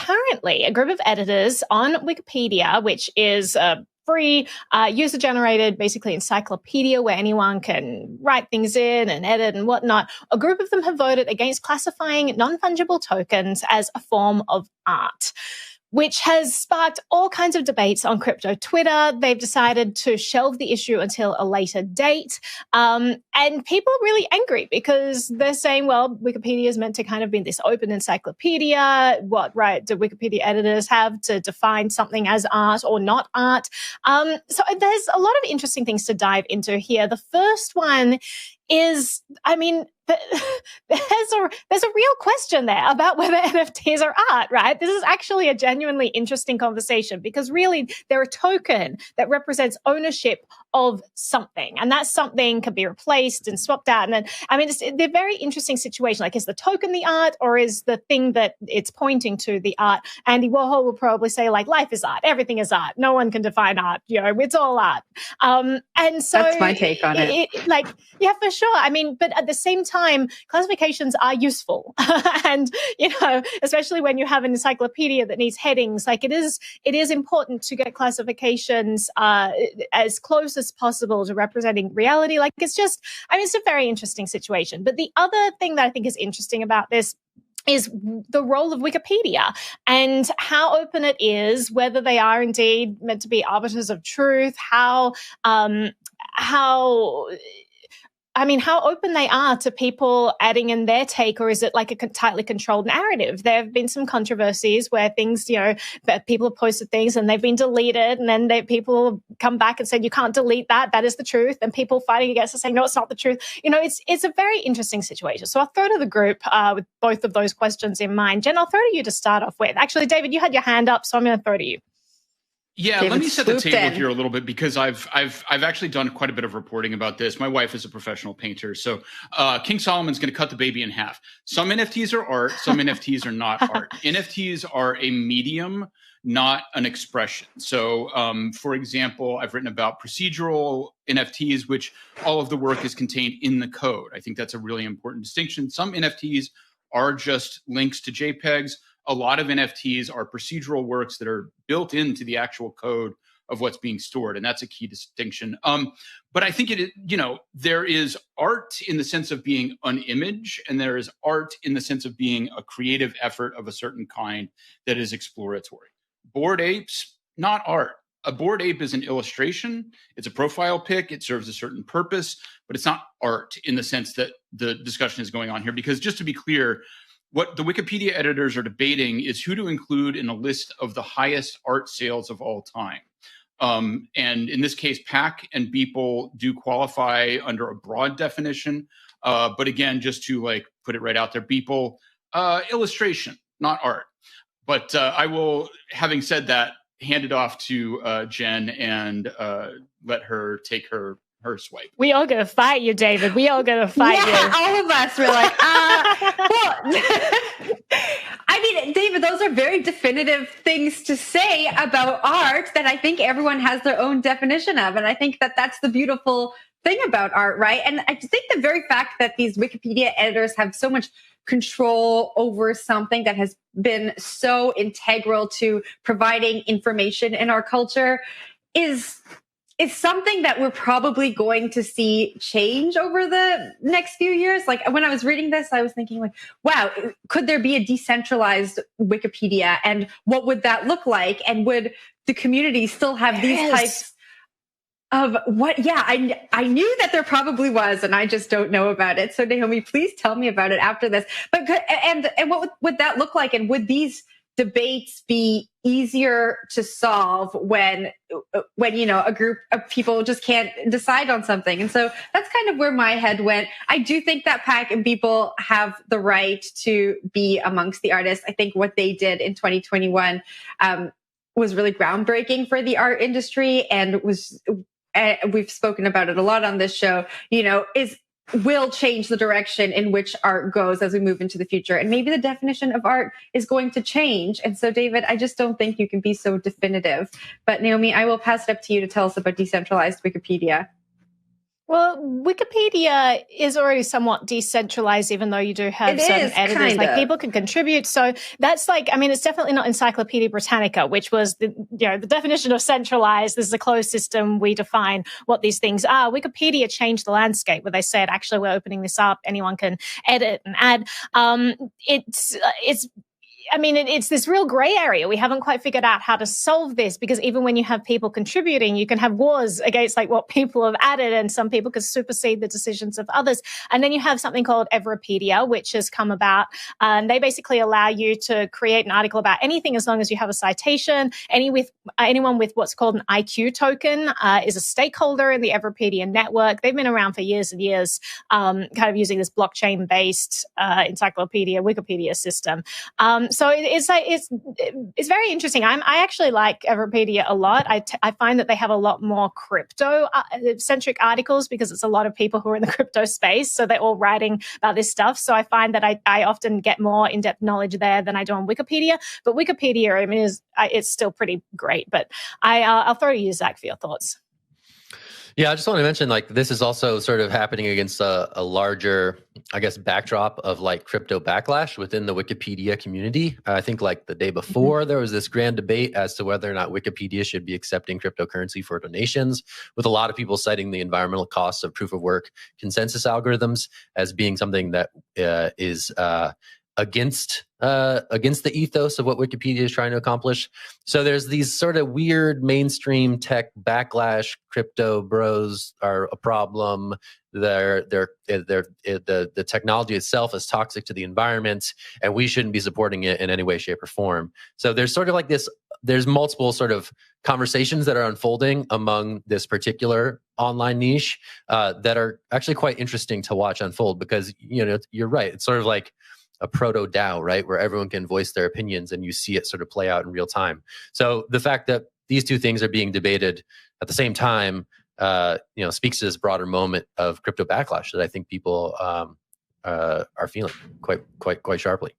currently a group of editors on Wikipedia, which is a free user-generated, basically encyclopedia where anyone can write things in and edit and whatnot. A group of them have voted against classifying non-fungible tokens as a form of art, which has sparked all kinds of debates on crypto Twitter. They've decided to shelve the issue until a later date. And people are really angry because they're saying, well, Wikipedia is meant to kind of be this open encyclopedia. What right do Wikipedia editors have to define something as art or not art? So there's a lot of interesting things to dive into here. The first one is, I mean, there's a real question there about whether NFTs are art, right? This is actually a genuinely interesting conversation because really they're a token that represents ownership of something. And that something can be replaced and swapped out. And then, I mean, they're very interesting situation. Like, is the token the art or is the thing that it's pointing to the art? Andy Warhol will probably say, like, life is art. Everything is art. No one can define art. You know, it's all art. And so that's my take on it. Yeah, for sure. I mean, but at the same time, classifications are useful. And, you know, especially when you have an encyclopedia that needs headings, like it is important to get classifications as close as possible to representing reality. Like it's just, I mean, it's a very interesting situation. But the other thing that I think is interesting about this is the role of Wikipedia and how open it is, whether they are indeed meant to be arbiters of truth, how open they are to people adding in their take, or is it like a tightly controlled narrative? There have been some controversies where things, you know, that people have posted things and they've been deleted, and then people come back and said, you can't delete that. That is the truth. And people fighting against it saying, no, it's not the truth. You know, it's a very interesting situation. So I'll throw to the group with both of those questions in mind. Jen, I'll throw to you to start off with. Actually, David, you had your hand up, so I'm going to throw to you. Yeah, let me set the table here a little bit because I've actually done quite a bit of reporting about this. My wife is a professional painter, so King Solomon's going to cut the baby in half. Some NFTs are art, some NFTs are not art. NFTs are a medium, not an expression. So, for example, I've written about procedural NFTs, which all of the work is contained in the code. I think that's a really important distinction. Some NFTs are just links to JPEGs. A lot of NFTs are procedural works that are built into the actual code of what's being stored, and that's a key distinction. But I think there is art in the sense of being an image, and there is art in the sense of being a creative effort of a certain kind that is exploratory. Bored apes, not art. A bored ape is an illustration. It's a profile pic. It serves a certain purpose, but it's not art in the sense that the discussion is going on here. Because just to be clear, what the Wikipedia editors are debating is who to include in a list of the highest art sales of all time. And in this case, PAC and Beeple do qualify under a broad definition. But again, just to put it right out there, Beeple, illustration, not art. But I will, having said that, hand it off to Jen and let her take her swipe. We all gonna fight you, David. We all gonna fight you. All of us were like, well, I mean, David, those are very definitive things to say about art that I think everyone has their own definition of. And I think that that's the beautiful thing about art, right? And I think the very fact that these Wikipedia editors have so much control over something that has been so integral to providing information in our culture is something that we're probably going to see change over the next few years. Like when I was reading this, I was thinking like, wow, could there be a decentralized Wikipedia? And what would that look like? And would the community still have these types of what? Yeah, I knew that there probably was, and I just don't know about it. So Naomi, please tell me about it after this. But and what would that look like? And would these debates be easier to solve when a group of people just can't decide on something? And so that's kind of where my head went. I do think that PAC and people have the right to be amongst the artists. I think what they did in 2021 was really groundbreaking for the art industry, and we've spoken about it a lot on this show, will change the direction in which art goes as we move into the future. And maybe the definition of art is going to change. And so, David, I just don't think you can be so definitive. But Naomi, I will pass it up to you to tell us about decentralized Wikipedia. Well, Wikipedia is already somewhat decentralized, even though you do have certain editors. Like, people can contribute. So that's like, I mean, it's definitely not Encyclopedia Britannica, which was the definition of centralized. This is a closed system. We define what these things are. Wikipedia changed the landscape where they said, actually, we're opening this up. Anyone can edit and add. It's this real gray area. We haven't quite figured out how to solve this, because even when you have people contributing, you can have wars against like what people have added, and some people can supersede the decisions of others. And then you have something called Everpedia, which has come about, and they basically allow you to create an article about anything as long as you have a citation. Anyone with what's called an IQ token is a stakeholder in the Everpedia network. They've been around for years and years, kind of using this blockchain-based encyclopedia, Wikipedia system. So it's very interesting. I actually like Everpedia a lot. I find that they have a lot more crypto-centric articles, because it's a lot of people who are in the crypto space. So they're all writing about this stuff. So I find that I often get more in-depth knowledge there than I do on Wikipedia. But Wikipedia, I mean, it's still pretty great. But I'll throw to you, Zach, for your thoughts. Yeah, I just want to mention, like, this is also sort of happening against a larger, I guess, backdrop of like crypto backlash within the Wikipedia community. I think like the day before, there was this grand debate as to whether or not Wikipedia should be accepting cryptocurrency for donations, with a lot of people citing the environmental costs of proof of work consensus algorithms as being something that is against the ethos of what Wikipedia is trying to accomplish. So there's these sort of weird mainstream tech backlash. Crypto bros are a problem. The technology itself is toxic to the environment, and we shouldn't be supporting it in any way, shape, or form. So there's sort of like this. There's multiple sort of conversations that are unfolding among this particular online niche that are actually quite interesting to watch unfold, because you're right. It's sort of like a proto DAO, right? Where everyone can voice their opinions and you see it sort of play out in real time. So the fact that these two things are being debated at the same time, speaks to this broader moment of crypto backlash that I think people are feeling quite sharply.